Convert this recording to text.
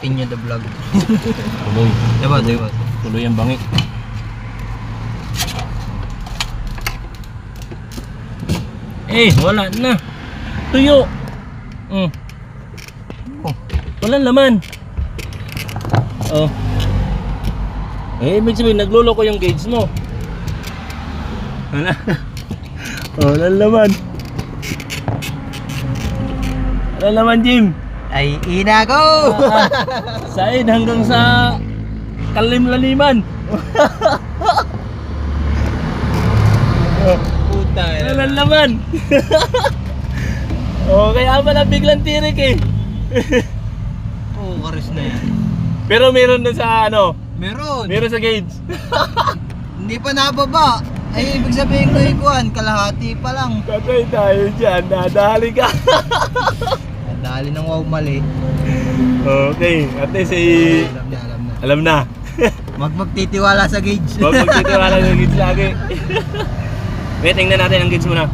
Inyo the vlog. Tuloy. Diba? Tuloy ang bangi. Wala na. Tuyo. Oh, walang laman. Ibig sabihin, nagluloko yung gauge mo. Wala. Walang laman. Walang laman, Jim. Ay, ina ko! Side hanggang sa kalim-laliman. Puta. Walang laman. Kaya pala biglang tirik eh. Oo, karis na yan. Pero meron na sa ano? Meron. Meron sa gauge. Hindi pa nababa. Ay, ibig sabihin ko ikuan, kalahati pa lang. Patay tayo dyan. Nadali ka. Dali ng wow mali. Okay. At least alam na. Magtitiwala sa gauge. Huwag magtitiwala sa gauge lagi. Tingnan natin ang gauge muna.